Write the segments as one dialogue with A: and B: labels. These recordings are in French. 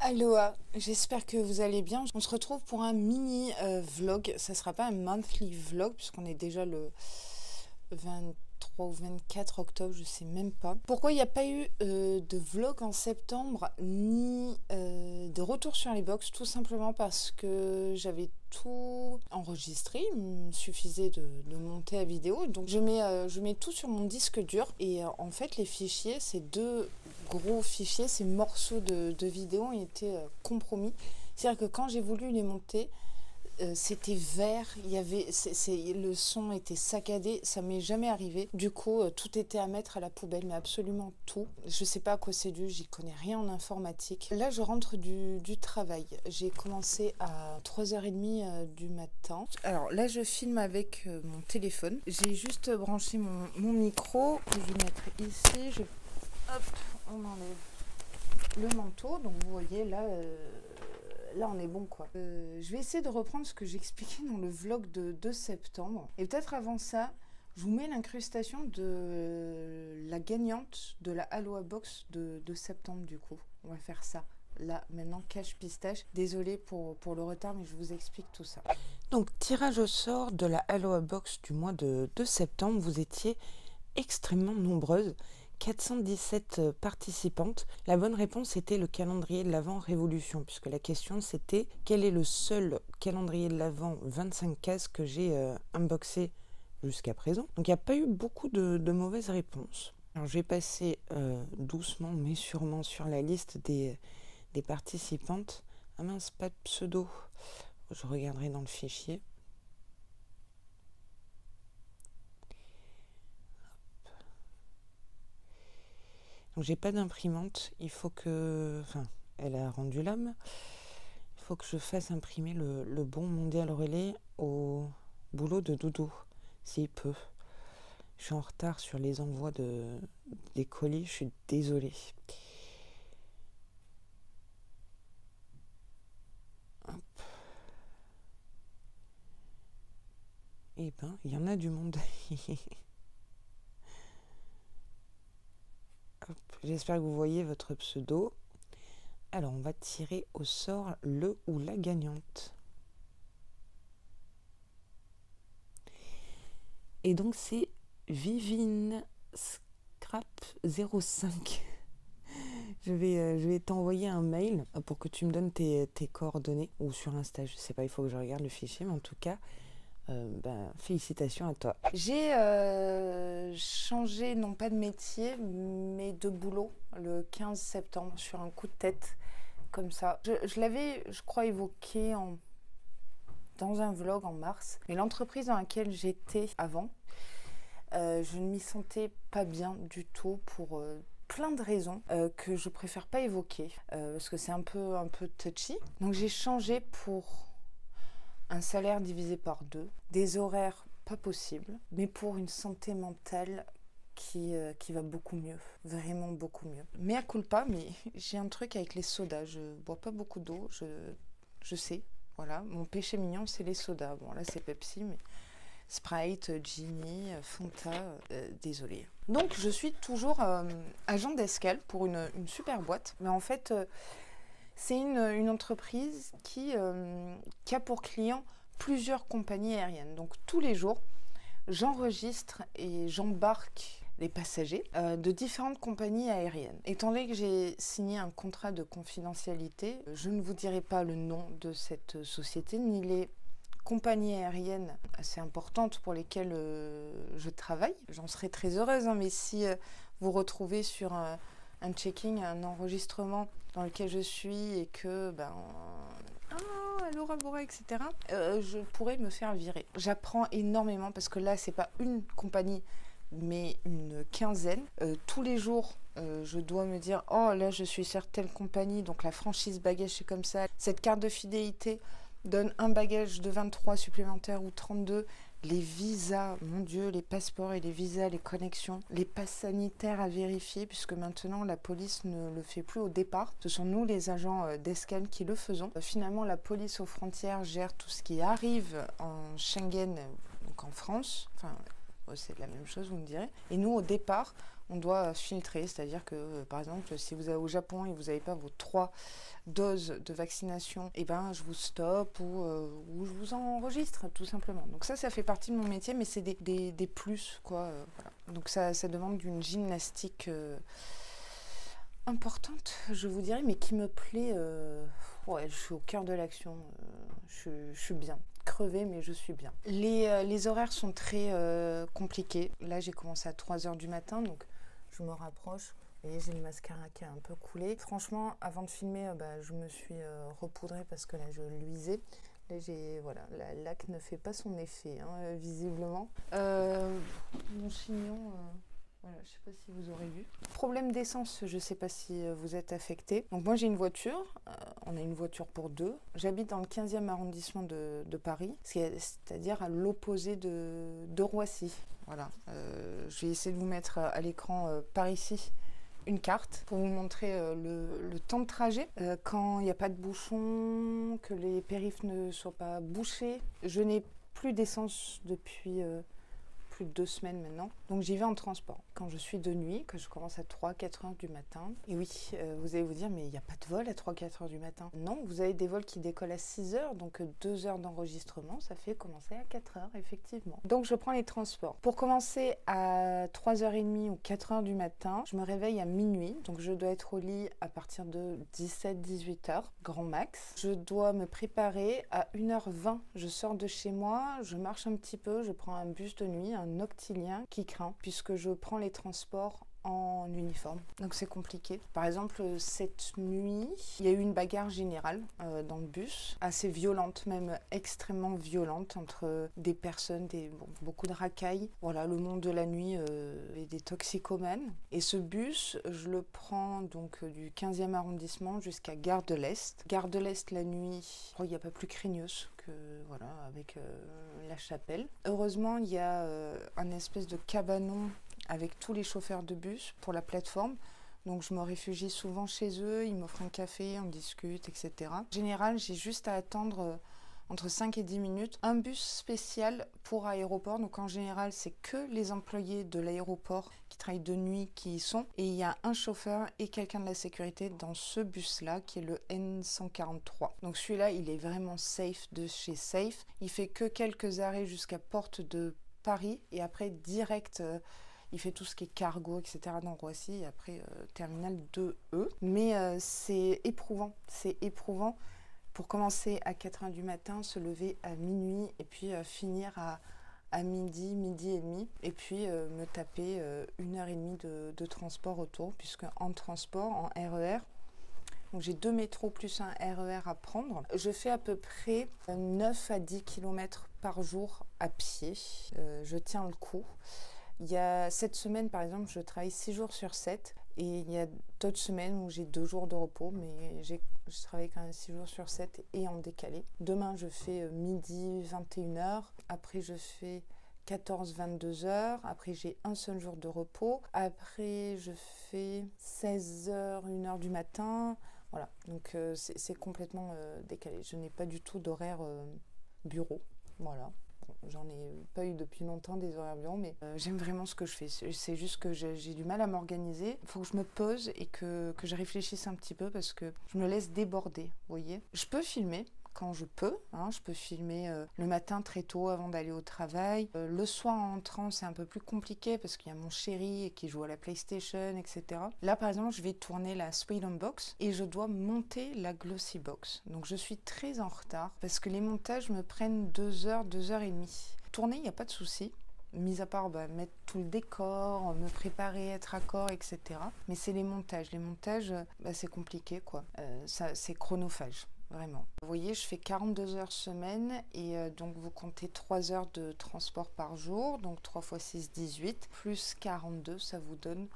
A: Aloha, j'espère que vous allez bien. On se retrouve pour un mini vlog. Ça sera pas un monthly vlog puisqu'on est déjà le 23 ou 24 octobre, je sais même pas. Pourquoi il n'y a pas eu de vlog en septembre ni de retour sur les box? Tout simplement parce que j'avais tout enregistré. Il me suffisait de monter la vidéo. Donc je mets tout sur mon disque dur. Et en fait, les fichiers, ces deux gros fichiers, ces morceaux de vidéo ont été compromis. C'est-à-dire que quand j'ai voulu les monter, c'était vert, le son était saccadé, ça m'est jamais arrivé. Du coup, tout était à mettre à la poubelle, mais absolument tout. Je sais pas à quoi c'est dû, j'y connais rien en informatique. Là, je rentre du travail. J'ai commencé à 3h30 du matin. Alors là, je filme avec mon téléphone. J'ai juste branché mon micro que je vais mettre ici. Hop, on enlève le manteau. Donc vous voyez là... Là, on est bon, quoi. Je vais essayer de reprendre ce que j'expliquais dans le vlog de septembre. Et peut-être avant ça, je vous mets l'incrustation de la gagnante de la Aloha Box de septembre, du coup. On va faire ça. Là, maintenant, cache pistache. Désolée pour le retard, mais je vous explique tout ça. Donc, tirage au sort de la Aloha Box du mois de septembre. Vous étiez extrêmement nombreuses. 417 participantes. La bonne réponse était le calendrier de l'Avent Révolution, puisque la question c'était quel est le seul calendrier de l'Avent 25 cases que j'ai unboxé jusqu'à présent. Donc il n'y a pas eu beaucoup de mauvaises réponses. Alors je vais passer doucement mais sûrement sur la liste des participantes. Ah mince, pas de pseudo. Je regarderai dans le fichier. Donc j'ai pas d'imprimante, il faut que... Enfin, elle a rendu l'âme. Il faut que je fasse imprimer le bon mondial relais au boulot de Doudou, s'il peut. Je suis en retard sur les envois des colis, je suis désolée. Hop. Eh ben, il y en a du monde. J'espère que vous voyez votre pseudo. Alors, on va tirer au sort le ou la gagnante. Et donc, c'est Vivine Scrap 05. Je vais t'envoyer un mail pour que tu me donnes tes coordonnées. Ou sur Insta, je sais pas, il faut que je regarde le fichier. Mais en tout cas, félicitations à toi. J'ai changé, non pas de métier, mais de boulot le 15 septembre sur un coup de tête, comme ça. Je l'avais, je crois, évoqué dans un vlog en mars. Mais l'entreprise dans laquelle j'étais avant, je ne m'y sentais pas bien du tout pour plein de raisons que je préfère pas évoquer parce que c'est un peu touchy. Donc j'ai changé pour un salaire divisé par 2, des horaires pas possibles, mais pour une santé mentale qui va beaucoup mieux, vraiment beaucoup mieux. Mea culpa, mais j'ai un truc avec les sodas, je bois pas beaucoup d'eau, je sais, voilà, mon péché mignon c'est les sodas. Bon là c'est Pepsi, mais Sprite, Genie, Fanta, désolé. Donc je suis toujours agent d'escale pour une super boîte, mais en fait... c'est une entreprise qui a pour client plusieurs compagnies aériennes. Donc tous les jours, j'enregistre et j'embarque les passagers de différentes compagnies aériennes. Étant donné que j'ai signé un contrat de confidentialité, je ne vous dirai pas le nom de cette société ni les compagnies aériennes assez importantes pour lesquelles je travaille. J'en serais très heureuse, hein, mais si vous retrouvez sur un checking, un enregistrement dans lequel je suis et que Laura Bora, etc., je pourrais me faire virer. J'apprends énormément parce que là c'est pas une compagnie mais une quinzaine. Tous les jours je dois me dire oh là je suis sur telle compagnie, donc la franchise bagage c'est comme ça, cette carte de fidélité donne un bagage de 23 supplémentaires ou 32. Les visas, mon Dieu, les passeports et les visas, les connexions, les passes sanitaires à vérifier, puisque maintenant la police ne le fait plus au départ. Ce sont nous, les agents d'escale, qui le faisons. Finalement, la police aux frontières gère tout ce qui arrive en Schengen, donc en France. Enfin, c'est la même chose, vous me direz. Et nous, au départ, on doit filtrer, c'est-à-dire que par exemple si vous allez au Japon et vous n'avez pas vos 3 doses de vaccination, et ben je vous stoppe ou je vous enregistre tout simplement. Donc ça fait partie de mon métier, mais c'est des plus quoi. Voilà. Donc ça demande d'une gymnastique importante, je vous dirais, mais qui me plaît. Ouais, je suis au cœur de l'action, je suis bien. Crevée, mais je suis bien. Les horaires sont très compliqués. Là, j'ai commencé à 3h du matin, donc je me rapproche. Vous voyez, j'ai le mascara qui a un peu coulé. Franchement, avant de filmer, je me suis repoudrée parce que là, je luisais. Là, voilà, la laque ne fait pas son effet, hein, visiblement. Mon chignon... Voilà, je ne sais pas si vous aurez vu. Problème d'essence, je ne sais pas si vous êtes affecté. Donc moi j'ai une voiture, on a une voiture pour 2. J'habite dans le 15e arrondissement de Paris, c'est-à-dire à l'opposé de Roissy. Voilà, je vais essayer de vous mettre à l'écran par ici une carte pour vous montrer le temps de trajet. Quand il n'y a pas de bouchon, que les périphes ne soient pas bouchés. Je n'ai plus d'essence depuis... plus de 2 semaines maintenant. Donc j'y vais en transport. Quand je suis de nuit, que je commence à 3-4 heures du matin. Et oui, vous allez vous dire, mais il n'y a pas de vol à 3-4 heures du matin. Non, vous avez des vols qui décollent à 6 heures, donc 2 heures d'enregistrement, ça fait commencer à 4 heures, effectivement. Donc je prends les transports. Pour commencer à 3h30 ou 4 heures du matin, je me réveille à minuit, donc je dois être au lit à partir de 17-18 heures, grand max. Je dois me préparer à 1h20. Je sors de chez moi, je marche un petit peu, je prends un bus de nuit, un Noctilien qui craint puisque je prends les transports en uniforme. Donc c'est compliqué. Par exemple, cette nuit, il y a eu une bagarre générale dans le bus, assez violente, même extrêmement violente entre des personnes, beaucoup de racailles. Voilà, le monde de la nuit et des toxicomanes. Et ce bus, je le prends donc du 15e arrondissement jusqu'à Gare de l'Est. Gare de l'Est la nuit, il n'y a pas plus craignos que voilà, avec la chapelle. Heureusement, il y a un espèce de cabanon avec tous les chauffeurs de bus pour la plateforme. Donc je me réfugie souvent chez eux, ils m'offrent un café, on discute, etc. En général, j'ai juste à attendre entre 5 et 10 minutes un bus spécial pour aéroport. Donc en général, c'est que les employés de l'aéroport qui travaillent de nuit qui y sont. Et il y a un chauffeur et quelqu'un de la sécurité dans ce bus-là qui est le N143. Donc celui-là, il est vraiment safe de chez safe. Il fait que quelques arrêts jusqu'à Porte de Paris et après direct... il fait tout ce qui est cargo, etc. dans Roissy, et après terminal 2E. Mais c'est éprouvant pour commencer à 4h du matin, se lever à minuit, et puis finir à midi et demi, et puis me taper 1h30 de transport autour, puisque en transport, en RER, donc j'ai 2 métros plus un RER à prendre. Je fais à peu près 9 à 10 km par jour à pied. Je tiens le coup. Il y a cette semaine, par exemple, je travaille 6 jours sur 7 et il y a d'autres semaines où j'ai 2 jours de repos, mais je travaille quand même 6 jours sur 7 et en décalé. Demain, je fais midi, 21h. Après, je fais 14-22h. Après, j'ai un seul jour de repos. Après, je fais 16h, 1h du matin. Voilà, donc c'est complètement décalé. Je n'ai pas du tout d'horaire bureau. Voilà. J'en ai pas eu depuis longtemps des horaires bureau, mais j'aime vraiment ce que je fais. C'est juste que j'ai du mal à m'organiser. Il faut que je me pose et que je réfléchisse un petit peu parce que je me laisse déborder, vous voyez. Je peux filmer quand je peux, hein, je peux filmer le matin très tôt avant d'aller au travail. Le soir en entrant, c'est un peu plus compliqué parce qu'il y a mon chéri qui joue à la PlayStation, etc. Là, par exemple, je vais tourner la Sweet Home Box et je dois monter la Glossy Box. Donc, je suis très en retard parce que les montages me prennent 2 heures, 2h30. Tourner, il n'y a pas de souci. Mis à part mettre tout le décor, me préparer, être raccord, etc. Mais c'est les montages. Les montages, c'est compliqué, quoi. C'est chronophage. Vraiment. Vous voyez, je fais 42 heures semaine et donc vous comptez 3 heures de transport par jour, donc 3 x 6, 18, plus 42, ça vous donne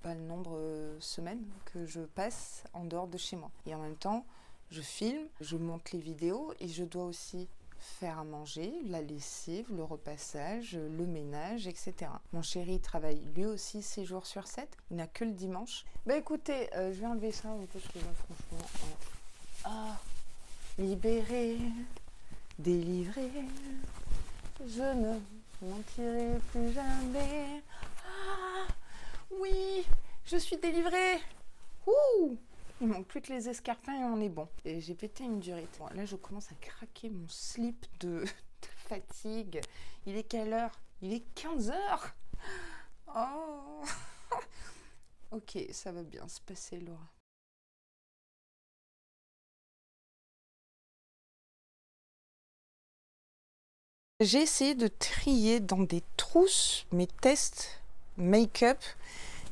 A: le nombre de semaines que je passe en dehors de chez moi. Et en même temps, je filme, je monte les vidéos et je dois aussi faire à manger, la lessive, le repassage, le ménage, etc. Mon chéri travaille lui aussi 6 jours sur 7, il n'a que le dimanche. Écoutez, je vais enlever ça parce que là, franchement... Ah, libéré, délivré, je ne mentirai plus jamais. Ah, Oui, je suis délivrée. Ouh! Il manque plus que les escarpins et on est bon. Et j'ai pété une durite. Bon, là, je commence à craquer mon slip de fatigue. Il est quelle heure? Il est 15 heures. Oh! Ok, ça va bien se passer, Laura. J'ai essayé de trier dans des trousses mes tests make-up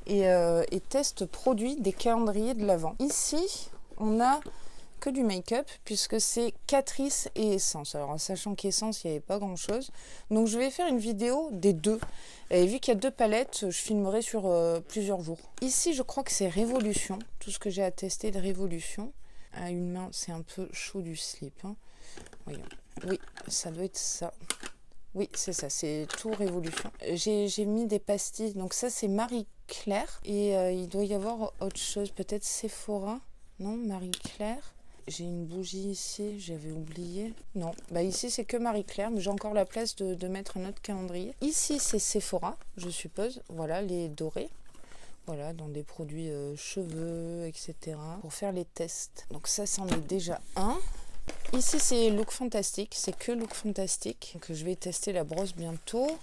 A: et tests produits des calendriers de l'Avent. Ici, on a que du make-up puisque c'est Catrice et Essence. Alors en sachant qu'Essence, il n'y avait pas grand-chose. Donc je vais faire une vidéo des deux. Et vu qu'il y a deux palettes, je filmerai sur plusieurs jours. Ici, je crois que c'est Révolution. Tout ce que j'ai à tester de Révolution. À une main, c'est un peu chaud du slip. Hein. Voyons. Oui, ça doit être ça. Oui, c'est ça, c'est tout Révolution. J'ai mis des pastilles. Donc ça, c'est Marie-Claire. Et il doit y avoir autre chose. Peut-être Sephora. Non, Marie-Claire. J'ai une bougie ici, j'avais oublié. Non, bah ici c'est que Marie-Claire, mais j'ai encore la place de mettre un autre calendrier. Ici c'est Sephora, je suppose. Voilà, les dorés. Voilà, dans des produits cheveux, etc. Pour faire les tests. Donc ça, c'en est déjà un. Ici c'est Look Fantastic, c'est que Look Fantastic. Donc je vais tester la brosse bientôt,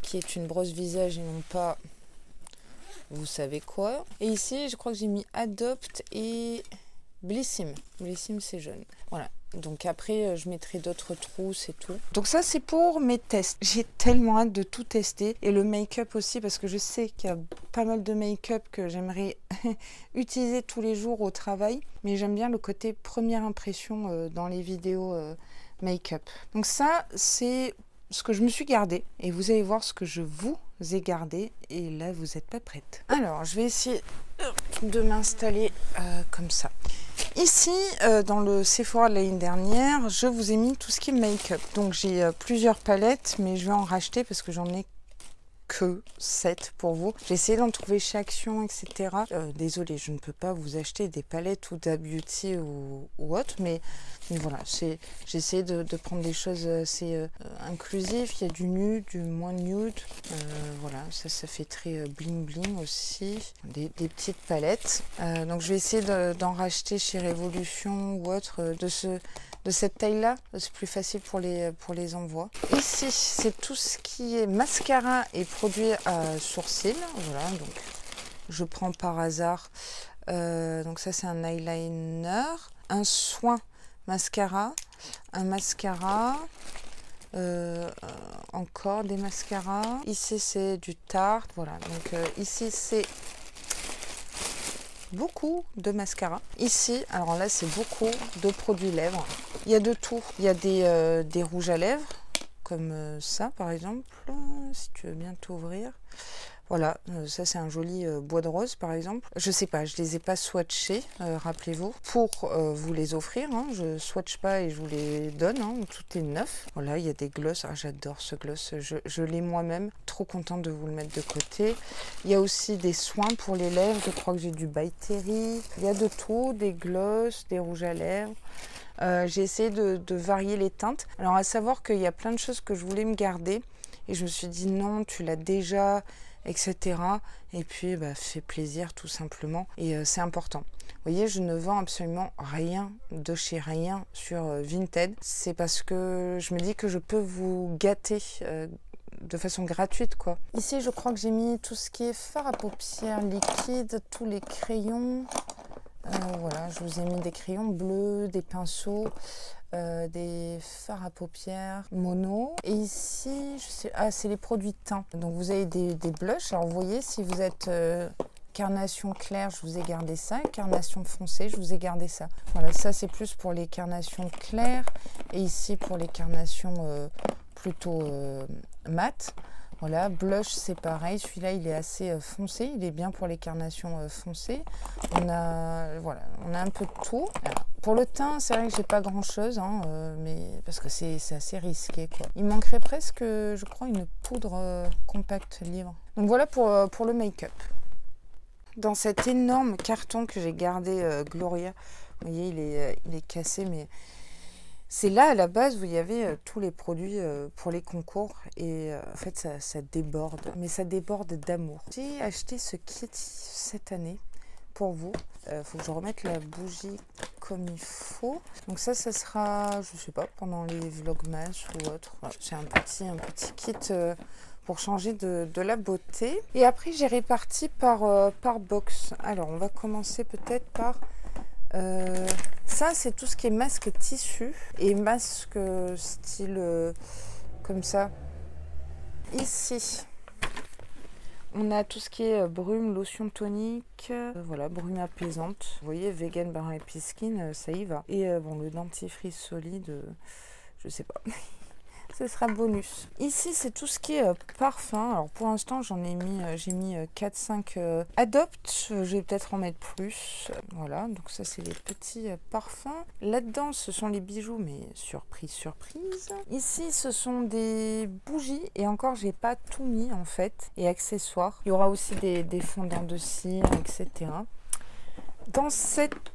A: qui est une brosse visage et non pas vous savez quoi. Et ici je crois que j'ai mis Adopt et Blissim. Blissim c'est jaune. Voilà. Donc après je mettrai d'autres trousses et tout. Donc ça c'est pour mes tests. J'ai tellement hâte de tout tester. Et le make-up aussi parce que je sais qu'il y a pas mal de make-up que j'aimerais utiliser tous les jours au travail. Mais j'aime bien le côté première impression dans les vidéos make-up. Donc ça c'est ce que je me suis gardé. Et vous allez voir ce que je vous ai gardé. Et là vous n'êtes pas prête. Alors je vais essayer de m'installer comme ça. Ici, dans le Sephora de l'année dernière, je vous ai mis tout ce qui est make-up. Donc j'ai plusieurs palettes, mais je vais en racheter parce que j'en ai que 7 pour vous. J'ai essayé d'en trouver chez Action, etc. Désolée, je ne peux pas vous acheter des palettes ou d'Abeauty ou autre, mais voilà, j'ai essayé de prendre des choses assez inclusives. Il y a du nude, du moins nude. Voilà, ça fait très bling bling aussi. Des petites palettes. Donc je vais essayer d'en racheter chez Révolution ou autre de cette taille-là, c'est plus facile pour les envois. Ici, c'est tout ce qui est mascara et produits à sourcils. Voilà, donc je prends par hasard. Donc ça, c'est un eyeliner, un soin mascara, un mascara, encore des mascaras. Ici, c'est du Tarte. Voilà, donc ici, c'est beaucoup de mascara. Ici, alors là, c'est beaucoup de produits lèvres. Il y a de tout. Il y a des rouges à lèvres, comme ça, par exemple, si tu veux bien t'ouvrir. Voilà, ça c'est un joli bois de rose par exemple. Je sais pas, je les ai pas swatchés, rappelez-vous, pour vous les offrir. Hein. Je swatch pas et je vous les donne, hein. Tout est neuf. Voilà, il y a des glosses. Ah, j'adore ce gloss, je l'ai moi-même. Trop contente de vous le mettre de côté. Il y a aussi des soins pour les lèvres. Je crois que j'ai du By Terry. Il y a de tout, des glosses, des rouges à lèvres. J'ai essayé de varier les teintes. Alors à savoir qu'il y a plein de choses que je voulais me garder et je me suis dit non, tu l'as déjà, etc. Et puis fais plaisir tout simplement et c'est important. Vous voyez, je ne vends absolument rien de chez rien sur Vinted. C'est parce que je me dis que je peux vous gâter de façon gratuite quoi. Ici je crois que j'ai mis tout ce qui est fard à paupières liquide, tous les crayons. Voilà, je vous ai mis des crayons bleus, des pinceaux, des fards à paupières mono. Et ici, c'est les produits teints. Donc vous avez des blushs. Alors vous voyez, si vous êtes carnation claire, je vous ai gardé ça. Carnation foncée, je vous ai gardé ça. Voilà, ça c'est plus pour les carnations claires. Et ici pour les carnations plutôt mat. Voilà, blush c'est pareil, celui-là il est assez foncé, il est bien pour les carnations foncées. On a un peu de tout. Alors, pour le teint, c'est vrai que j'ai pas grand chose, hein, mais parce que c'est assez risqué quoi. Il manquerait presque, je crois, une poudre compacte libre. Donc voilà pour le make-up. Dans cet énorme carton que j'ai gardé Gloria, vous voyez il est cassé, mais C'est là, à la base, où il y avait tous les produits pour les concours. Et en fait, ça déborde. Mais ça déborde d'amour. J'ai acheté ce kit cette année pour vous. Faut que je remette la bougie comme il faut. Donc ça sera, je sais pas, pendant les vlogmas ou autre. Ouais, c'est un petit kit pour changer de la beauté. Et après, j'ai réparti par box. Alors, on va commencer peut-être par... ça, c'est tout ce qui est masque tissu et masque style comme ça. Ici, on a tout ce qui est brume, lotion tonique, voilà, brume apaisante. Vous voyez, vegan, bar et skin, ça y va. Et bon, le dentifrice solide, je sais pas. Ce sera bonus. Ici, c'est tout ce qui est parfum. Alors, pour l'instant, j'ai mis 4-5 Adopt. Je vais peut-être en mettre plus. Voilà, donc ça, c'est les petits parfums. Là-dedans, ce sont les bijoux, mais surprise, surprise. Ici, ce sont des bougies. Et encore, j'ai pas tout mis, en fait. Et accessoires. Il y aura aussi des fondants de cire, etc. Dans cette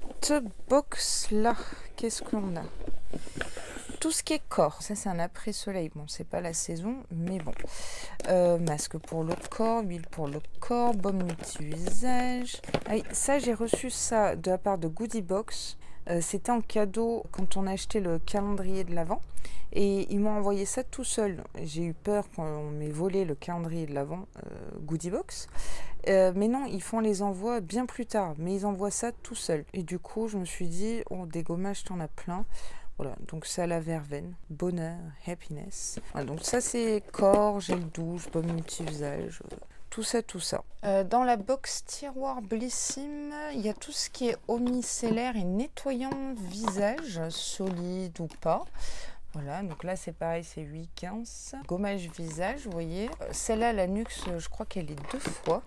A: box-là, qu'est-ce qu'on a ? Tout ce qui est corps, ça c'est un après-soleil, bon c'est pas la saison, mais bon. Masque pour le corps, huile pour le corps, baume multi-visage. Ah, ça j'ai reçu ça de la part de Goodie Box. C'était en cadeau quand on a acheté le calendrier de l'Avent. Et ils m'ont envoyé ça tout seul. J'ai eu peur qu'on m'ait volé le calendrier de l'Avent Goodie Box. Mais non, ils font les envois bien plus tard. Mais ils envoient ça tout seul. Et du coup, je me suis dit, oh, des gommages, t'en as plein. Voilà, donc ça à la verveine, bonheur, happiness. Voilà, donc ça c'est corps, gel douche, baume multi-visage, tout ça, tout ça. Dans la box tiroir Blissim, il y a tout ce qui est eau micellaire et nettoyant visage, solide ou pas. Voilà, donc là c'est pareil, c'est 8,15. Gommage visage, vous voyez. Celle-là, la Nuxe, je crois qu'elle est 2 fois.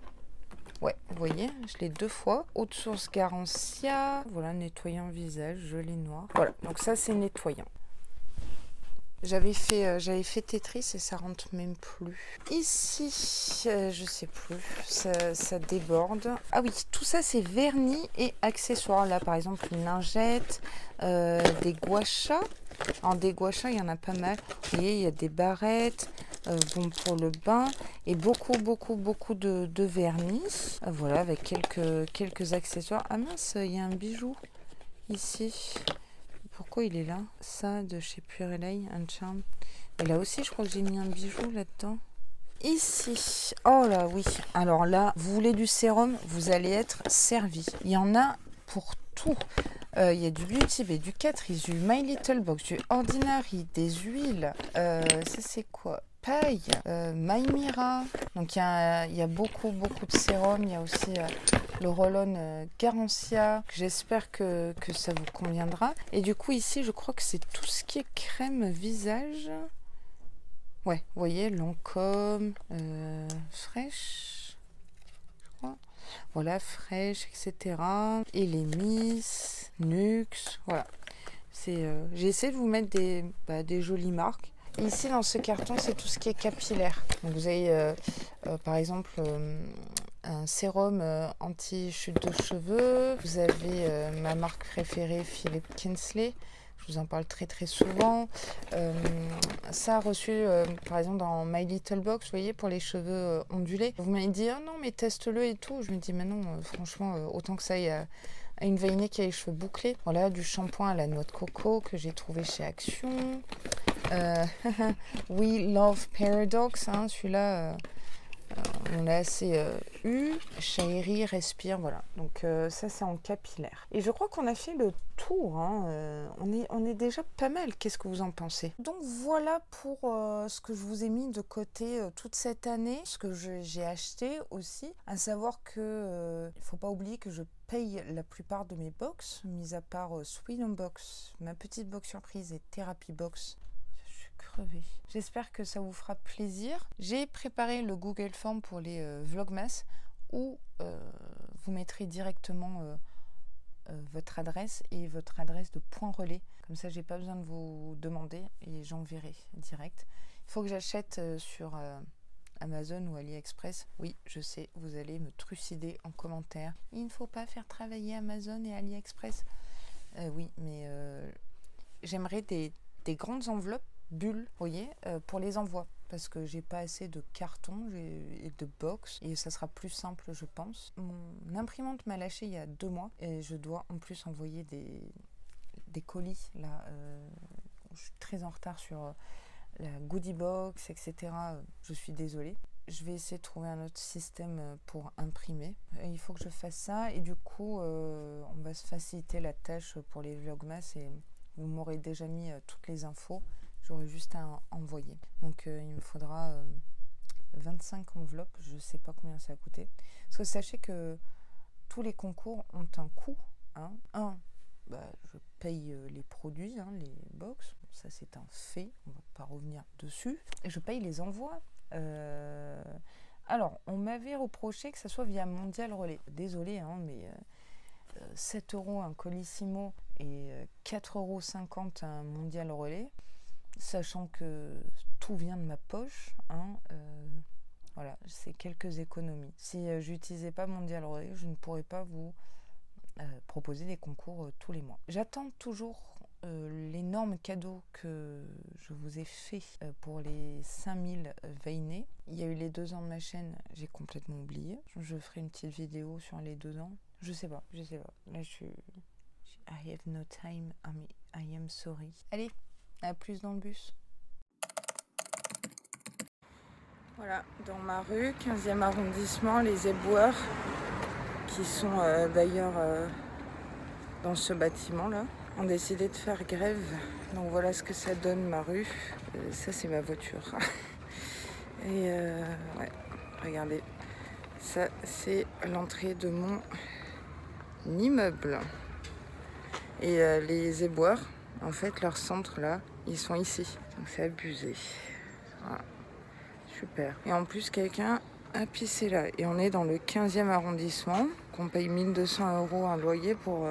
A: Ouais, vous voyez, je l'ai 2 fois. Eau de source Garancia. Voilà, nettoyant visage, joli noir. Voilà, donc ça c'est nettoyant. J'avais fait Tetris et ça rentre même plus. Ici, je sais plus, ça déborde. Ah oui, tout ça c'est vernis et accessoires. Là par exemple une lingette, des gua sha. En des gua sha, il y en a pas mal. Vous voyez, il y a des barrettes, bon pour le bain et beaucoup de vernis. Voilà, avec quelques accessoires. Ah mince, il y a un bijou ici. Pourquoi il est là? Ça, de chez Purelei, un charm. Et là aussi, je crois que j'ai mis un bijou là-dedans. Ici, oh là, oui. Alors là, vous voulez du sérum, vous allez être servi. Il y en a pour tout. Il y a du Beauty Bay, du Catrice, du My Little Box, du Ordinary, des huiles. Ça, c'est quoi? Paille, My Mira. Donc, il y a beaucoup de sérum. Il y a aussi le roll-on Garancia. J'espère que ça vous conviendra. Et du coup, ici, je crois que c'est tout ce qui est crème visage. Ouais, vous voyez, Lancôme, fraîche, je crois. Voilà, fraîche, etc. Et les Miss, Nuxe, voilà. J'ai essayé de vous mettre des jolies marques. Et ici, dans ce carton, c'est tout ce qui est capillaire. Donc, vous avez, par exemple, un sérum anti-chute de cheveux. Vous avez ma marque préférée, Philip Kinsley. Je vous en parle très souvent. Ça a reçu, par exemple, dans My Little Box, vous voyez, pour les cheveux ondulés. Vous m'avez dit, oh non, mais teste-le et tout. Je me dis, mais non, franchement, autant que ça aille à une vainée qui a les cheveux bouclés. Voilà, du shampoing à la noix de coco que j'ai trouvé chez Action. We Love Paradox, hein, celui-là... on l'a assez eu. Chérie, respire, voilà. Donc ça c'est en capillaire. Et je crois qu'on a fait le tour. Hein. On est déjà pas mal. Qu'est-ce que vous en pensez? Donc voilà pour ce que je vous ai mis de côté toute cette année. Ce que j'ai acheté aussi. À savoir que il faut pas oublier que je paye la plupart de mes box, mis à part Sweden Box, ma petite box surprise et Therapy Box. Crevé. J'espère que ça vous fera plaisir. J'ai préparé le Google Form pour les Vlogmas où vous mettrez directement votre adresse et votre adresse de point relais. Comme ça, j'ai pas besoin de vous demander et j'enverrai direct. Il faut que j'achète sur Amazon ou AliExpress. Oui, je sais, vous allez me trucider en commentaire. Il ne faut pas faire travailler Amazon et AliExpress. Oui, mais j'aimerais des des grandes enveloppes bulles, vous voyez, pour les envois. Parce que j'ai pas assez de carton et de box. Et ça sera plus simple, je pense. Mon imprimante m'a lâché il y a 2 mois. Et je dois en plus envoyer des colis. Là, je suis très en retard sur la goodie box, etc. Je suis désolée. Je vais essayer de trouver un autre système pour imprimer. Il faut que je fasse ça. Et du coup, on va se faciliter la tâche pour les vlogmas. Et vous m'aurez déjà mis toutes les infos. J'aurai juste à envoyer. Donc il me faudra 25 enveloppes. Je ne sais pas combien ça a coûté. Parce que sachez que tous les concours ont un coût. Hein. Je paye les produits, les box. Ça, c'est un fait. On ne va pas revenir dessus. Et je paye les envois. Alors, on m'avait reproché que ça soit via Mondial Relais. Désolée, mais 7 € un Colissimo et 4,50 € un Mondial Relais. Sachant que tout vient de ma poche, voilà, c'est quelques économies. Si j'utilisais pas Mondial Relais, je ne pourrais pas vous proposer des concours tous les mois. J'attends toujours l'énorme cadeau que je vous ai fait pour les 5000 Veinés. Il y a eu les 2 ans de ma chaîne, j'ai complètement oublié. Je ferai une petite vidéo sur les 2 ans. Je sais pas. Là, je suis... I have no time, I am sorry. Allez, à plus dans le bus. Voilà, dans ma rue, 15e arrondissement, les éboueurs, qui sont d'ailleurs dans ce bâtiment-là, ont décidé de faire grève. Donc voilà ce que ça donne, ma rue. Ça, c'est ma voiture. Et ouais, regardez. Ça, c'est l'entrée de mon immeuble. Et les éboueurs, en fait, leur centre, là, ils sont ici. Donc c'est abusé. Voilà. Super. Et en plus, quelqu'un a pissé là. Et on est dans le 15e arrondissement. On paye 1200 € un loyer pour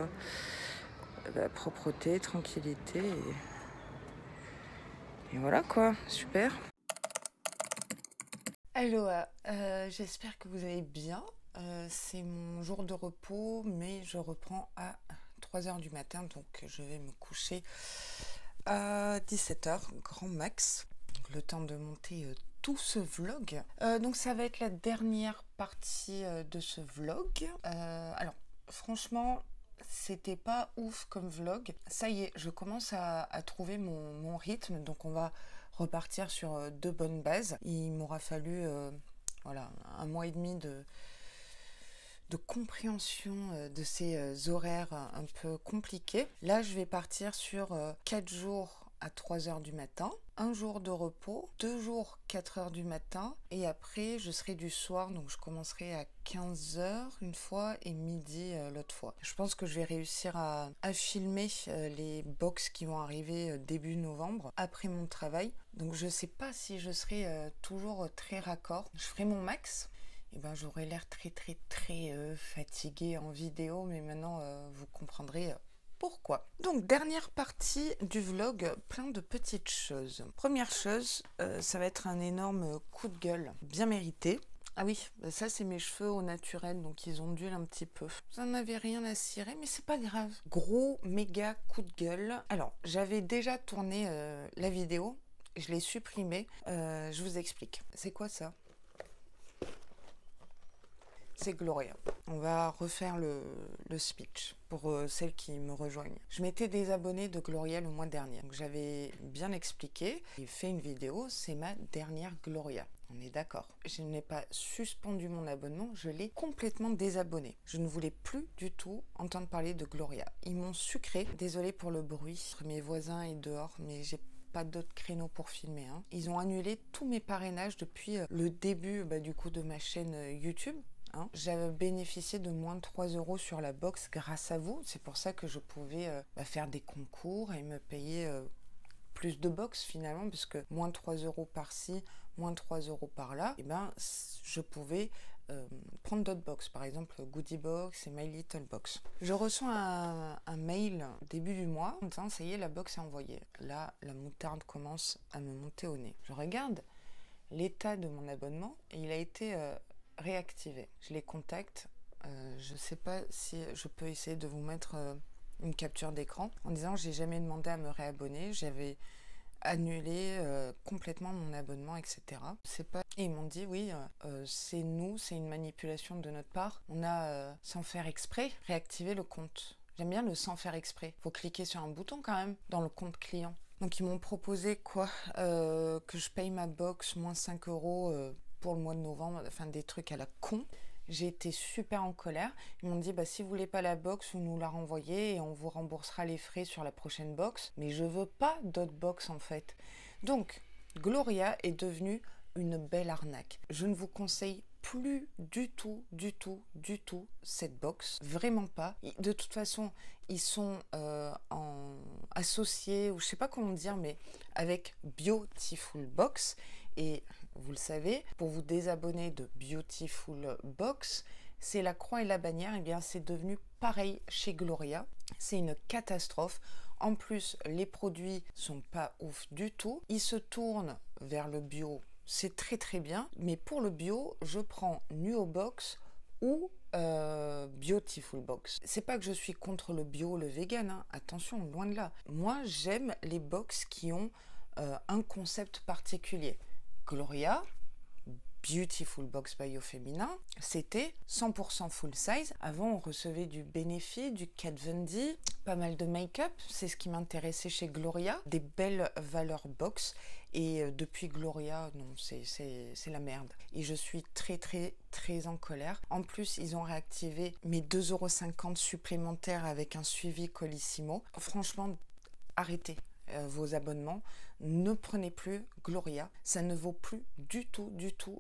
A: propreté, tranquillité. Et voilà quoi. Super. Aloha. J'espère que vous allez bien. C'est mon jour de repos, mais je reprends à 3h du matin. Donc je vais me coucher à 17h, grand max. Le temps de monter tout ce vlog. Donc ça va être la dernière partie de ce vlog. Alors franchement, c'était pas ouf comme vlog. Ça y est, je commence à trouver mon rythme. Donc on va repartir sur 2 bonnes bases. Il m'aura fallu voilà, 1 mois et demi de compréhension de ces horaires un peu compliqués. Là, je vais partir sur 4 jours à 3h du matin, 1 jour de repos, 2 jours 4h du matin, et après je serai du soir, donc je commencerai à 15h une fois et midi l'autre fois. Je pense que je vais réussir à filmer les box qui vont arriver début novembre, après mon travail. Donc je sais pas si je serai toujours très raccord. Je ferai mon max. Et j'aurais l'air très fatiguée en vidéo, mais maintenant vous comprendrez pourquoi. Donc dernière partie du vlog, plein de petites choses. Première chose, ça va être un énorme coup de gueule, bien mérité. Ah oui, ça c'est mes cheveux au naturel, donc ils ondulent un petit peu. Vous n'en avez rien à cirer, mais c'est pas grave. Gros, méga coup de gueule. Alors, j'avais déjà tourné la vidéo, je l'ai supprimée. Je vous explique. C'est quoi ça ? C'est Gloria. On va refaire le speech pour celles qui me rejoignent. Je m'étais désabonnée de Gloria le mois dernier. Donc j'avais bien expliqué et fait une vidéo, c'est ma dernière Gloria. On est d'accord. Je n'ai pas suspendu mon abonnement, je l'ai complètement désabonné. Je ne voulais plus du tout entendre parler de Gloria. Ils m'ont sucré. Désolée pour le bruit entre mes voisins et dehors, mais j'ai pas d'autres créneaux pour filmer. Ils ont annulé tous mes parrainages depuis le début du coup de ma chaîne YouTube. J'avais bénéficié de moins de 3 € sur la box grâce à vous. C'est pour ça que je pouvais faire des concours et me payer plus de box finalement, parce que moins de 3 € par-ci, moins de 3 € par-là, je pouvais prendre d'autres box, par exemple Goodie Box et My Little Box. Je reçois un mail début du mois en disant ça y est, la box est envoyée. Là, la moutarde commence à me monter au nez. Je regarde l'état de mon abonnement et il a été réactivé. Je les contacte. Je ne sais pas si je peux essayer de vous mettre une capture d'écran en disant j'ai jamais demandé à me réabonner. J'avais annuler complètement mon abonnement, etc. C'est pas... Et ils m'ont dit, oui, c'est nous, c'est une manipulation de notre part. On a, sans faire exprès, réactivé le compte. J'aime bien le sans faire exprès. Faut cliquer sur un bouton quand même dans le compte client. Donc ils m'ont proposé quoi, que je paye ma box moins 5 euros pour le mois de novembre, enfin des trucs à la con. J'ai été super en colère. Ils m'ont dit, bah, si vous voulez pas la box, vous nous la renvoyez et on vous remboursera les frais sur la prochaine box. Mais je veux pas d'autres box en fait. Donc, Gloria est devenue une belle arnaque. Je ne vous conseille plus du tout cette box. Vraiment pas. De toute façon, ils sont associés, ou je sais pas comment dire, mais avec Beautiful Box. Et vous le savez, pour vous désabonner de Beautiful Box, c'est la croix et la bannière. Et bien, c'est devenu pareil chez Gloria. C'est une catastrophe. En plus, les produits sont pas ouf du tout. Ils se tournent vers le bio. C'est très bien. Mais pour le bio, je prends Nuobox ou Beautiful Box. C'est pas que je suis contre le bio, le vegan, hein. Attention, loin de là. Moi, j'aime les box qui ont un concept particulier. Gloria, Beautiful Box by Au Féminin, c'était 100% full size. Avant, on recevait du Benefit, du Kat Von D, pas mal de make-up. C'est ce qui m'intéressait chez Gloria. Des belles valeurs box. Et depuis Gloria, non, c'est la merde. Et je suis très en colère. En plus, ils ont réactivé mes 2,50 € supplémentaires avec un suivi Colissimo. Franchement, arrêtez vos abonnements, ne prenez plus Gloria, ça ne vaut plus du tout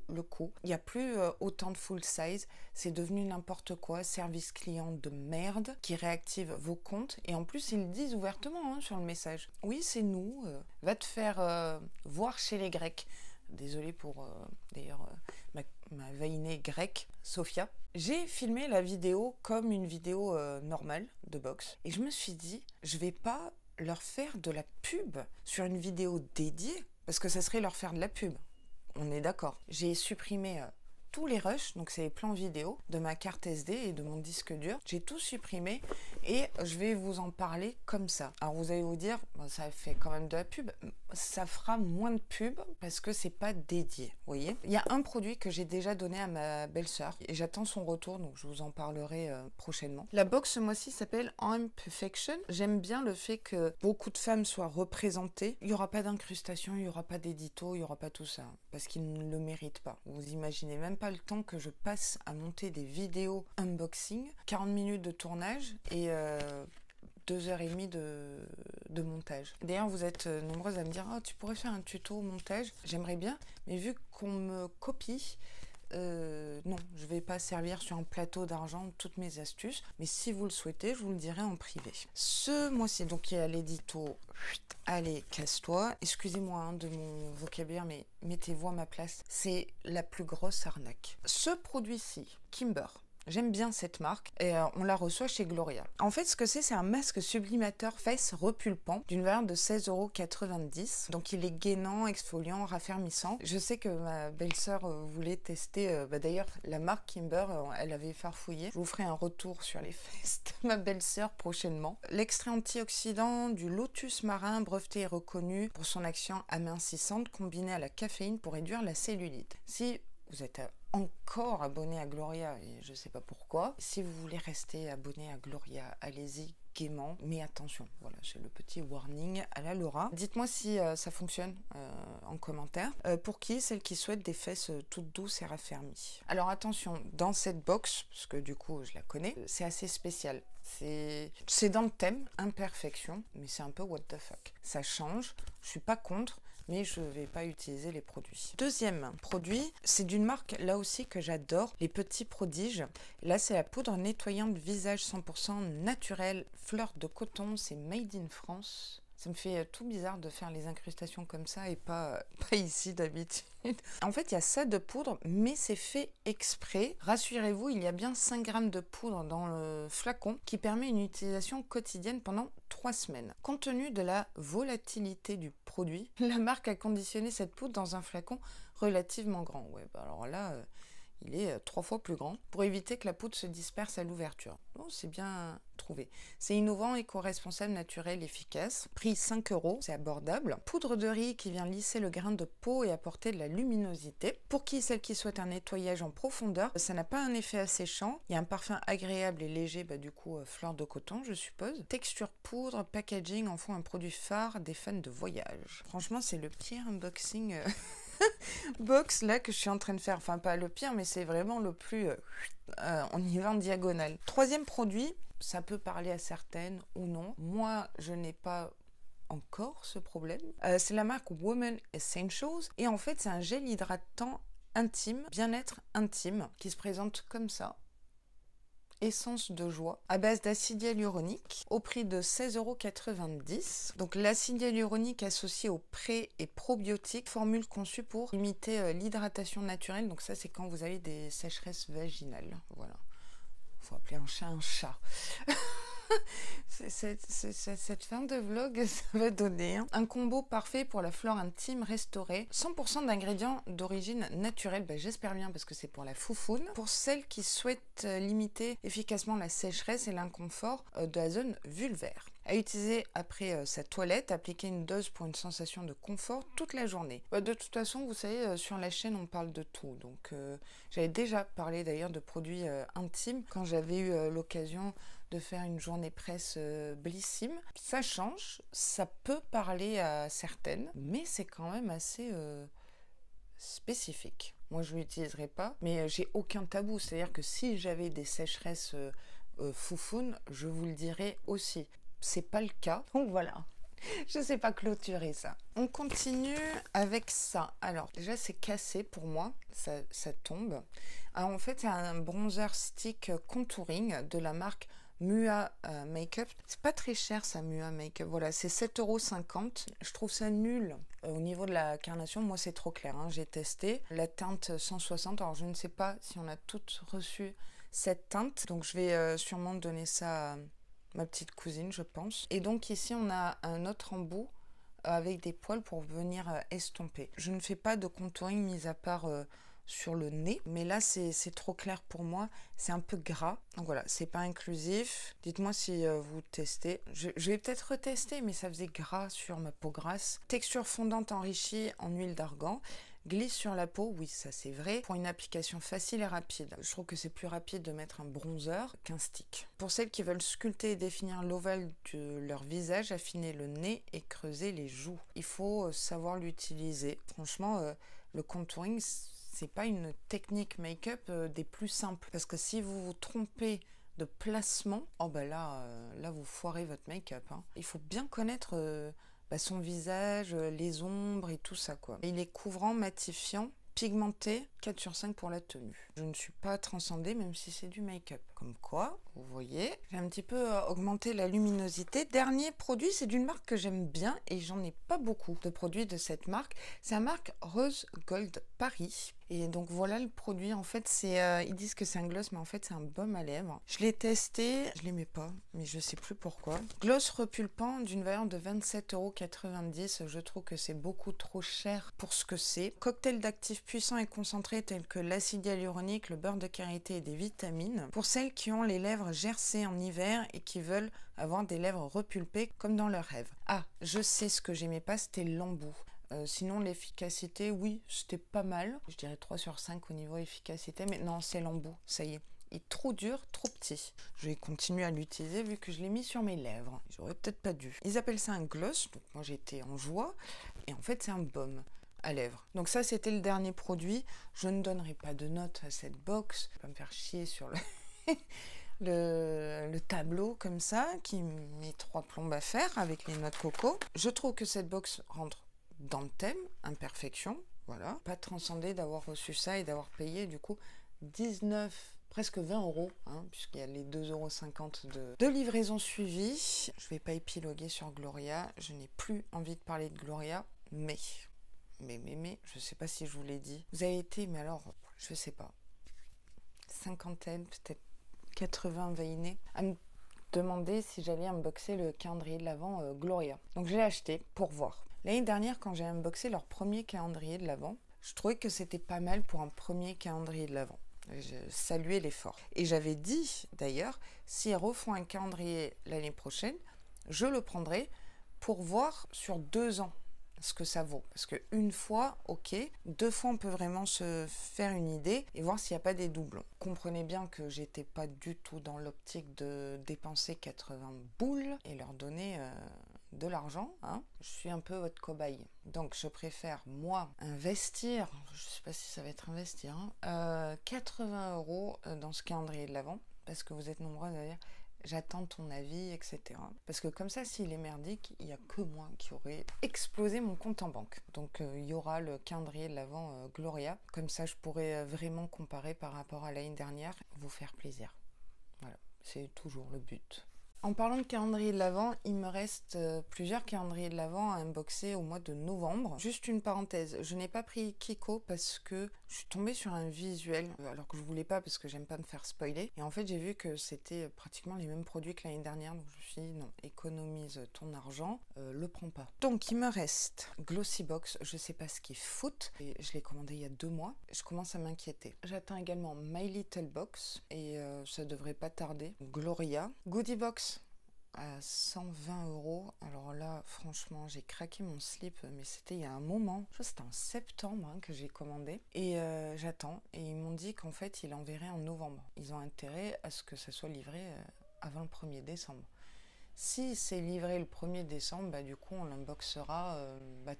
A: le coup. Il n'y a plus autant de full size, c'est devenu n'importe quoi, service client de merde qui réactive vos comptes et en plus ils le disent ouvertement sur le message. Oui, c'est nous, va te faire voir chez les Grecs. Désolée pour d'ailleurs ma vainée grecque, Sophia. J'ai filmé la vidéo comme une vidéo normale de box et je me suis dit, je vais pas leur faire de la pub sur une vidéo dédiée, parce que ça serait leur faire de la pub. On est d'accord. J'ai supprimé tous les rushs, donc c'est les plans vidéo de ma carte SD et de mon disque dur. J'ai tout supprimé et je vais vous en parler comme ça. Alors vous allez vous dire, bon, ça fait quand même de la pub. Ça fera moins de pub parce que c'est pas dédié, vous voyez. Il y a un produit que j'ai déjà donné à ma belle-sœur et j'attends son retour, donc je vous en parlerai prochainement. La box ce mois-ci s'appelle I'm Perfection. J'aime bien le fait que beaucoup de femmes soient représentées. Il n'y aura pas d'incrustation, il n'y aura pas d'édito, il n'y aura pas tout ça, parce qu'ils ne le méritent pas. Vous imaginez même pas le temps que je passe à monter des vidéos unboxing, 40 minutes de tournage et 2h30 de montage. D'ailleurs, vous êtes nombreuses à me dire « Oh, tu pourrais faire un tuto montage ?» J'aimerais bien, mais vu qu'on me copie, non, je vais pas servir sur un plateau d'argent toutes mes astuces, mais si vous le souhaitez, je vous le dirai en privé. Ce mois-ci, donc il y a l'édito « Allez, casse-toi ». Excusez-moi de mon vocabulaire, mais mettez-vous à ma place. C'est la plus grosse arnaque. Ce produit-ci, Kimber, j'aime bien cette marque et on la reçoit chez Gloria. En fait, ce que c'est un masque sublimateur fesses repulpant d'une valeur de 16,90 €. Donc il est gainant, exfoliant, raffermissant. Je sais que ma belle-sœur voulait tester, d'ailleurs la marque Kimber, elle avait farfouillé. Je vous ferai un retour sur les fesses de ma belle-sœur prochainement. L'extrait antioxydant du lotus marin breveté et reconnu pour son action amincissante combinée à la caféine pour réduire la cellulite. Si vous êtes encore abonné à Gloria, et je ne sais pas pourquoi. Si vous voulez rester abonné à Gloria, allez-y gaiement, mais attention, voilà, j'ai le petit warning à la Laura. Dites-moi si ça fonctionne en commentaire. Pour qui? Celle qui souhaite des fesses toutes douces et raffermies. Alors attention, dans cette box, parce que du coup je la connais, c'est assez spécial. C'est dans le thème, imperfection, mais c'est un peu what the fuck. Ça change, je suis pas contre, mais je ne vais pas utiliser les produits. Deuxième produit, c'est d'une marque là aussi que j'adore, les Petits Prodiges. Là, c'est la poudre nettoyante visage 100% naturelle, fleur de coton, c'est made in France. Ça me fait tout bizarre de faire les incrustations comme ça et pas ici d'habitude. En fait, il y a ça de poudre, mais c'est fait exprès. Rassurez-vous, il y a bien 5 grammes de poudre dans le flacon qui permet une utilisation quotidienne pendant 3 semaines. Compte tenu de la volatilité du produit, la marque a conditionné cette poudre dans un flacon relativement grand. Ouais, bah alors là, il est 3 fois plus grand, pour éviter que la poudre se disperse à l'ouverture. Bon, c'est bien trouvé. C'est innovant, éco-responsable, naturel, efficace. Prix 5 €, c'est abordable. Poudre de riz qui vient lisser le grain de peau et apporter de la luminosité. Pour celles qui souhaitent un nettoyage en profondeur, ça n'a pas un effet asséchant. Il y a un parfum agréable et léger, du coup fleur de coton je suppose. Texture poudre, packaging en font un produit phare des fans de voyage. Franchement c'est le pire unboxing box là que je suis en train de faire. Enfin pas le pire mais c'est vraiment le plus... on y va en diagonale. Troisième produit, ça peut parler à certaines ou non. Moi, je n'ai pas encore ce problème. C'est la marque Women Essentials. Et en fait, c'est un gel hydratant intime, bien-être intime, qui se présente comme ça. Essence de joie, à base d'acide hyaluronique, au prix de 16,90 €. Donc l'acide hyaluronique associé aux pré- et probiotiques, formule conçue pour limiter l'hydratation naturelle. Donc ça, c'est quand vous avez des sécheresses vaginales. Voilà. Faut appeler un chat un chat. Cette fin de vlog, ça va donner un combo parfait pour la flore intime restaurée. 100% d'ingrédients d'origine naturelle. J'espère bien parce que c'est pour la foufoune. Pour celles qui souhaitent limiter efficacement la sécheresse et l'inconfort de la zone vulvaire. À utiliser après sa toilette, appliquer une dose pour une sensation de confort toute la journée. De toute façon, vous savez, sur la chaîne, on parle de tout. Donc, j'avais déjà parlé d'ailleurs de produits intimes quand j'avais eu l'occasion de faire une journée presse blissime. Ça change, ça peut parler à certaines, mais c'est quand même assez spécifique. Moi, je ne l'utiliserai pas, mais j'ai aucun tabou. C'est-à-dire que si j'avais des sécheresses foufounes, je vous le dirais aussi. C'est pas le cas, donc voilà. Je sais pas clôturer ça. On continue avec ça. Alors, déjà, c'est cassé pour moi. Ça tombe. Alors, en fait, c'est un bronzer stick contouring de la marque Mua Makeup. C'est pas très cher, ça, Mua Makeup. Voilà, c'est 7,50 €. Je trouve ça nul. Au niveau de la carnation, moi, c'est trop clair. J'ai testé. La teinte 160. Alors, je ne sais pas si on a toutes reçu cette teinte. Donc, je vais sûrement donner ça à ma petite cousine, je pense. Et donc ici, on a un autre embout avec des poils pour venir estomper. Je ne fais pas de contouring mis à part sur le nez, mais là, c'est trop clair pour moi. C'est un peu gras. Donc voilà, c'est pas inclusif. Dites-moi si vous testez. Je vais peut-être retester, mais ça faisait gras sur ma peau grasse. Texture fondante enrichie en huile d'argan. Glisse sur la peau, oui, ça c'est vrai, pour une application facile et rapide. Je trouve que c'est plus rapide de mettre un bronzer qu'un stick. Pour celles qui veulent sculpter et définir l'ovale de leur visage, affiner le nez et creuser les joues. Il faut savoir l'utiliser. Franchement, le contouring, c'est pas une technique make-up des plus simples. Parce que si vous vous trompez de placement, là vous foirez votre make-up. Il faut bien connaître... son visage, les ombres et tout ça quoi. Il est couvrant, matifiant, pigmenté, 4 sur 5 pour la tenue. Je ne suis pas transcendée même si c'est du make-up. Comme quoi, vous voyez, j'ai un petit peu augmenté la luminosité. Dernier produit, c'est d'une marque que j'aime bien et j'en ai pas beaucoup de produits de cette marque. C'est la marque Rose Gold Paris. Et donc voilà le produit, en fait, ils disent que c'est un gloss, mais en fait c'est un baume à lèvres. Je l'ai testé, je l'aimais pas, mais je sais plus pourquoi. Gloss repulpant d'une valeur de 27,90 €. Je trouve que c'est beaucoup trop cher pour ce que c'est. Cocktail d'actifs puissants et concentrés tels que l'acide hyaluronique, le beurre de karité et des vitamines. Pour celles qui ont les lèvres gercées en hiver et qui veulent avoir des lèvres repulpées comme dans leurs rêves. Ah, je sais ce que j'aimais pas, c'était l'embout. Sinon, l'efficacité, oui, c'était pas mal. Je dirais 3 sur 5 au niveau efficacité, mais non, c'est l'embout, ça y est. Il est trop dur, trop petit. Je vais continuer à l'utiliser vu que je l'ai mis sur mes lèvres. J'aurais peut-être pas dû. Ils appellent ça un gloss, donc moi j'étais en joie. Et en fait, c'est un baume à lèvres. Donc ça, c'était le dernier produit. Je ne donnerai pas de notes à cette box. Je vais pas me faire chier sur le tableau comme ça, qui met 3 plombes à faire avec les noix de coco. Je trouve que cette box rentre dans le thème, imperfection, voilà. Pas transcendé d'avoir reçu ça et d'avoir payé du coup 19, presque 20 €, puisqu'il y a les 2,50 € de livraison suivie. Je vais pas épiloguer sur Gloria, je n'ai plus envie de parler de Gloria, mais, je sais pas si je vous l'ai dit. Vous avez été, mais alors, je sais pas, cinquantaine, peut-être 80 veinés, à me demander si j'allais unboxer le calendrier de l'Avent Gloria. Donc je l'ai acheté pour voir. L'année dernière, quand j'ai unboxé leur premier calendrier de l'Avent, je trouvais que c'était pas mal pour un premier calendrier de l'Avent. Je saluais l'effort. Et j'avais dit d'ailleurs, s'ils refont un calendrier l'année prochaine, je le prendrai pour voir sur 2 ans ce que ça vaut. Parce qu'une fois, ok, 2 fois, on peut vraiment se faire une idée et voir s'il n'y a pas des doublons. Comprenez bien que j'étais pas du tout dans l'optique de dépenser 80 boules et leur donner de l'argent. Hein. Je suis un peu votre cobaye. Donc, je préfère, moi, investir, je sais pas si ça va être investir, 80 € dans ce calendrier de l'Avent, parce que vous êtes nombreux à dire j'attends ton avis, etc. Parce que comme ça, s'il est merdique, il n'y a que moi qui aurais explosé mon compte en banque. Donc il y aura le calendrier de l'Avent Gloria. Comme ça, je pourrais vraiment comparer par rapport à l'année dernière, vous faire plaisir. Voilà, c'est toujours le but. En parlant de calendrier de l'Avent, il me reste plusieurs calendriers de l'Avent à unboxer au mois de novembre. Juste une parenthèse, je n'ai pas pris Kiko parce que je suis tombée sur un visuel, alors que je voulais pas parce que j'aime pas me faire spoiler. Et en fait, j'ai vu que c'était pratiquement les mêmes produits que l'année dernière, donc je me suis dit non, économise ton argent, le prends pas. Donc il me reste Glossybox, je sais pas ce qu'ils foutent, et je l'ai commandé il y a 2 mois. Je commence à m'inquiéter. J'attends également My Little Box, et ça devrait pas tarder. Gloria. Goodiebox à 120 €. Alors là, franchement, j'ai craqué mon slip, mais c'était il y a un moment. Je crois que c'était en septembre que j'ai commandé. Et j'attends. Et ils m'ont dit qu'en fait, ils l'enverraient en novembre. Ils ont intérêt à ce que ça soit livré avant le 1er décembre. Si c'est livré le 1er décembre, bah, du coup, on l'unboxera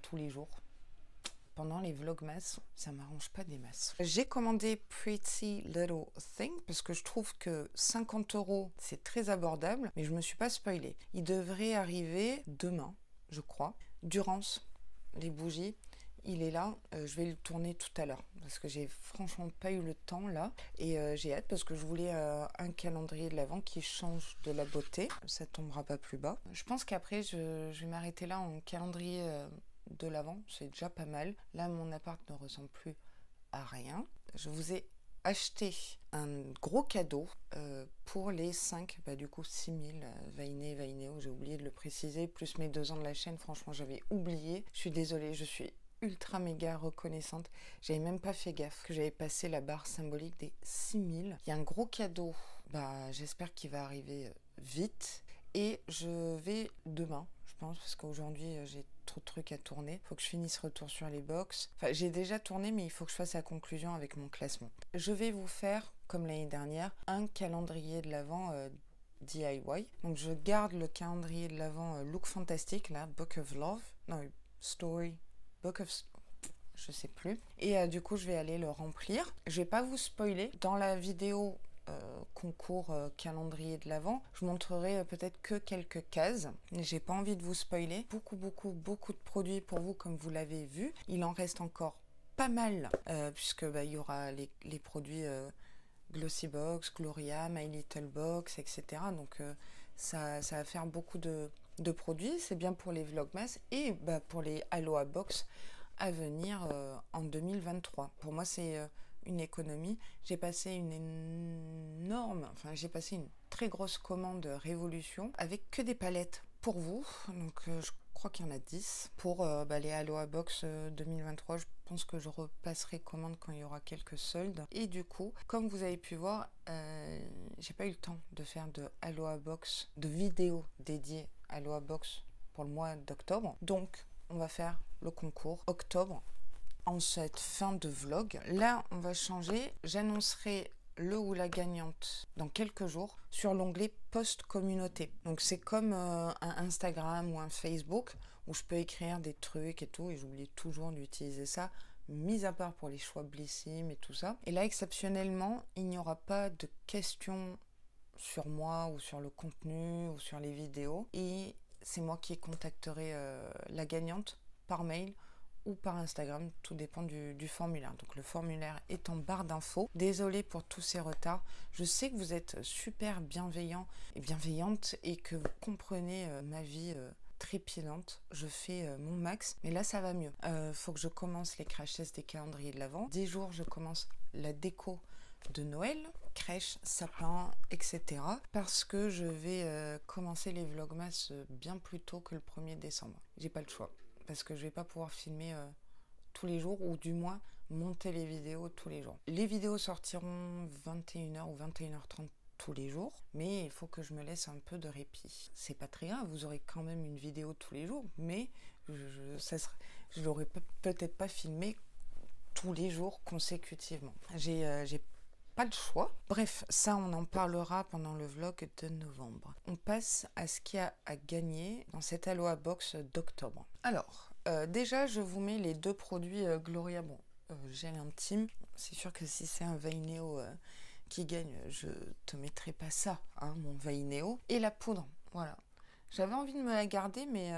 A: tous les jours. Pendant les vlogmas, ça m'arrange pas des masses. J'ai commandé Pretty Little Thing parce que je trouve que 50 € c'est très abordable, mais je me suis pas spoilée. Il devrait arriver demain, je crois. Durance, les bougies, il est là. Je vais le tourner tout à l'heure parce que j'ai franchement pas eu le temps là. Et j'ai hâte parce que je voulais un calendrier de l'Avent qui change de la beauté. Ça tombera pas plus bas. Je pense qu'après, je vais m'arrêter là en calendrier de l'Avent, c'est déjà pas mal. Là, mon appart ne ressemble plus à rien. Je vous ai acheté un gros cadeau pour les 5, du coup 6000 Vainé, Vainéo, j'ai oublié de le préciser, plus mes 2 ans de la chaîne, franchement j'avais oublié. Je suis désolée, je suis ultra méga reconnaissante. J'avais même pas fait gaffe que j'avais passé la barre symbolique des 6000. Il y a un gros cadeau, j'espère qu'il va arriver vite. Et je vais demain, je pense, parce qu'aujourd'hui j'ai trop de trucs à tourner. Il faut que je finisse retour sur les box. Enfin, j'ai déjà tourné, mais il faut que je fasse la conclusion avec mon classement. Je vais vous faire, comme l'année dernière, un calendrier de l'Avent DIY. Donc je garde le calendrier de l'Avent Look Fantastic, là, Book of Love. Non, Story, Book of... je sais plus. Et du coup, je vais aller le remplir. Je vais pas vous spoiler. Dans la vidéo concours calendrier de l'Avent, je montrerai peut-être que quelques cases. J'ai pas envie de vous spoiler. Beaucoup de produits pour vous, comme vous l'avez vu. Il en reste encore pas mal, puisque il y aura les produits Glossybox, Gloria, My Little Box, etc. Donc ça va faire beaucoup de produits. C'est bien pour les vlogmas et pour les Aloha Box à venir en 2023. Pour moi, c'est une économie. J'ai passé une très grosse commande Révolution avec que des palettes pour vous. Donc je crois qu'il y en a 10 pour les Aloha Box 2023. Je pense que je repasserai commande quand il y aura quelques soldes. Et du coup, comme vous avez pu voir, j'ai pas eu le temps de faire de Aloha Box, de vidéos dédiées Aloha Box pour le mois d'octobre. Donc on va faire le concours octobre en cette fin de vlog. Là, on va changer. J'annoncerai le ou la gagnante dans quelques jours sur l'onglet post communauté. Donc c'est comme un Instagram ou un Facebook où je peux écrire des trucs et tout, et j'oublie toujours d'utiliser ça, mis à part pour les choix Blissim et tout ça. Et là, exceptionnellement, il n'y aura pas de questions sur moi ou sur le contenu ou sur les vidéos, et c'est moi qui contacterai la gagnante par mail ou par Instagram, tout dépend du formulaire. Donc le formulaire est en barre d'infos. Désolée pour tous ces retards. Je sais que vous êtes super bienveillants et bienveillantes et que vous comprenez ma vie trépidante. Je fais mon max, mais là ça va mieux. Faut que je commence les crash tests des calendriers de l'Avent. 10 jours, je commence la déco de Noël, crèche, sapin, etc. Parce que je vais commencer les vlogmas bien plus tôt que le 1er décembre. J'ai pas le choix. Parce que je vais pas pouvoir filmer tous les jours, ou du moins monter les vidéos tous les jours. Les vidéos sortiront 21h ou 21h30 tous les jours, mais il faut que je me laisse un peu de répit. C'est pas très grave, vous aurez quand même une vidéo tous les jours, mais je l'aurais peut-être pas filmé tous les jours consécutivement. J'ai pas le choix. Bref, ça on en parlera pendant le vlog de novembre. On passe à ce qu'il y a à gagner dans cette Aloha Box d'octobre. Alors, déjà je vous mets les deux produits Gloria. Bon, gel intime. C'est sûr que si c'est un Vaineo qui gagne, je te mettrai pas ça, hein, mon Vaineo. Et la poudre, voilà. J'avais envie de me la garder, mais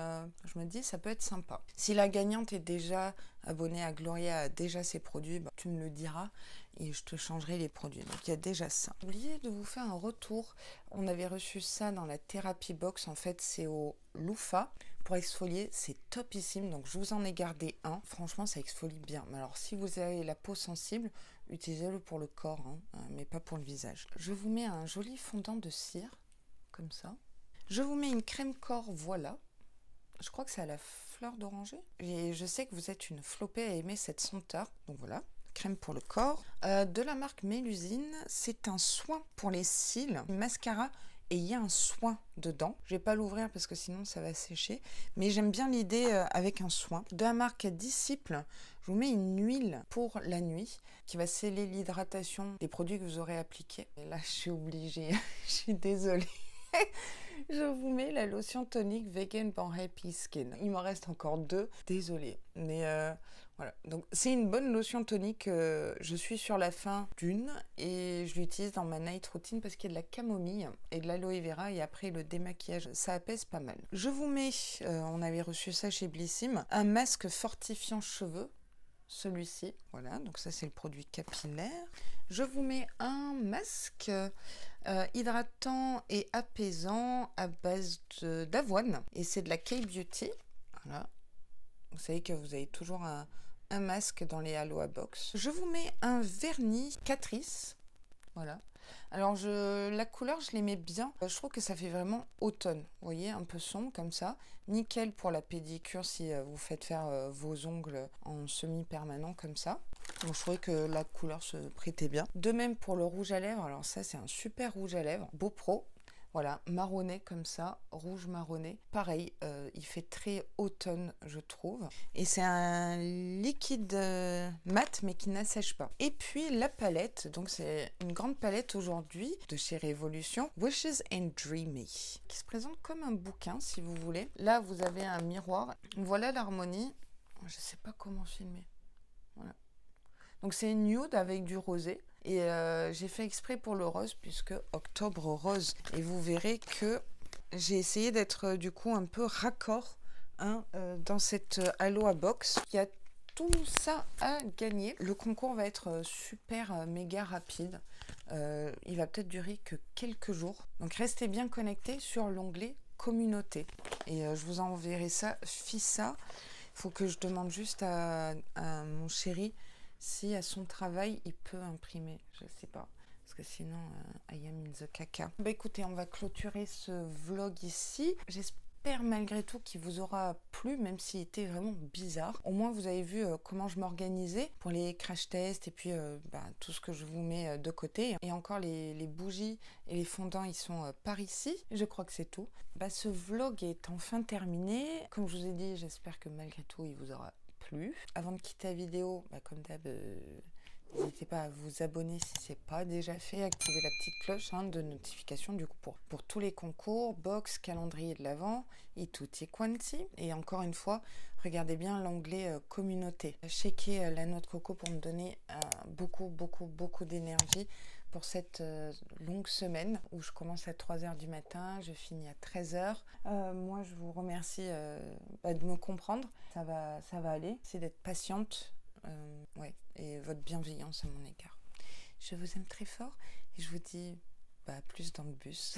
A: je me dis ça peut être sympa. Si la gagnante est déjà abonnée à Gloria, a déjà ses produits, bah, tu me le diras et je te changerai les produits. Donc il y a déjà ça. J'ai oublié de vous faire un retour. On avait reçu ça dans la Therapy Box. En fait, c'est au loofah. Pour exfolier, c'est topissime. Donc je vous en ai gardé un. Franchement, ça exfolie bien. Mais alors, si vous avez la peau sensible, utilisez-le pour le corps, hein, mais pas pour le visage. Je vous mets un joli fondant de cire, comme ça. Je vous mets une crème corps, voilà. Je crois que c'est à la fleur d'oranger. Et je sais que vous êtes une flopée à aimer cette senteur. Donc voilà, crème pour le corps. De la marque Mélusine, c'est un soin pour les cils. Une mascara et il y a un soin dedans. Je vais pas l'ouvrir parce que sinon ça va sécher. Mais j'aime bien l'idée avec un soin. De la marque Disciple, je vous mets une huile pour la nuit qui va sceller l'hydratation des produits que vous aurez appliqués. Et là, je suis obligée. Je suis désolée. Je vous mets la lotion tonique Vegan Born Happy Skin. Il m'en reste encore deux, désolée. Mais voilà, donc c'est une bonne lotion tonique. Je suis sur la fin d'une et je l'utilise dans ma night routine parce qu'il y a de la camomille et de l'aloe vera et après le démaquillage, ça apaise pas mal. Je vous mets, on avait reçu ça chez Blissim, un masque fortifiant cheveux. Celui-ci, voilà, donc ça c'est le produit capillaire. Je vous mets un masque hydratant et apaisant à base d'avoine et c'est de la K-Beauty. Voilà, vous savez que vous avez toujours un masque dans les Aloha Box. Je vous mets un vernis Catrice. Voilà. Alors la couleur je l'aimais bien, je trouve que ça fait vraiment automne, vous voyez, un peu sombre comme ça, nickel pour la pédicure si vous faites faire vos ongles en semi-permanent comme ça. Donc je trouvais que la couleur se prêtait bien. De même pour le rouge à lèvres, alors ça c'est un super rouge à lèvres, Beau Pro. Voilà, marronné comme ça, rouge marronné. Pareil, il fait très automne, je trouve. Et c'est un liquide mat, mais qui n'assèche pas. Et puis la palette, donc c'est une grande palette aujourd'hui de chez Révolution, Wishes and Dreamy, qui se présente comme un bouquin, si vous voulez. Là, vous avez un miroir. Voilà l'harmonie. Je ne sais pas comment filmer. Voilà. Donc c'est une nude avec du rosé. Et j'ai fait exprès pour le rose puisque octobre rose. Et vous verrez que j'ai essayé d'être du coup un peu raccord hein, dans cette Aloha Box. Il y a tout ça à gagner. Le concours va être super méga rapide. Il va peut-être durer que quelques jours. Donc restez bien connectés sur l'onglet communauté. Et je vous enverrai ça, Fissa. Il faut que je demande juste à mon chéri si à son travail il peut imprimer, je sais pas, parce que sinon I am in the caca. Bah écoutez, on va clôturer ce vlog ici. J'espère malgré tout qu'il vous aura plu, même s'il était vraiment bizarre. Au moins vous avez vu comment je m'organisais pour les crash tests et puis tout ce que je vous mets de côté. Et encore les bougies et les fondants, ils sont par ici. Je crois que c'est tout. Ce vlog est enfin terminé. Comme je vous ai dit, j'espère que malgré tout il vous aura plu. Avant de quitter la vidéo, comme d'hab, n'hésitez pas à vous abonner si ce n'est pas déjà fait, activer la petite cloche de notification du coup pour tous les concours, box, calendrier de l'Avent et tutti quanti. Et encore une fois, regardez bien l'onglet communauté. Checkez la noix de coco pour me donner beaucoup d'énergie pour cette longue semaine où je commence à 3h du matin, je finis à 13h. Moi, je vous remercie de me comprendre. Ça va aller. C'est d'être patiente et votre bienveillance à mon égard. Je vous aime très fort et je vous dis plus dans le bus.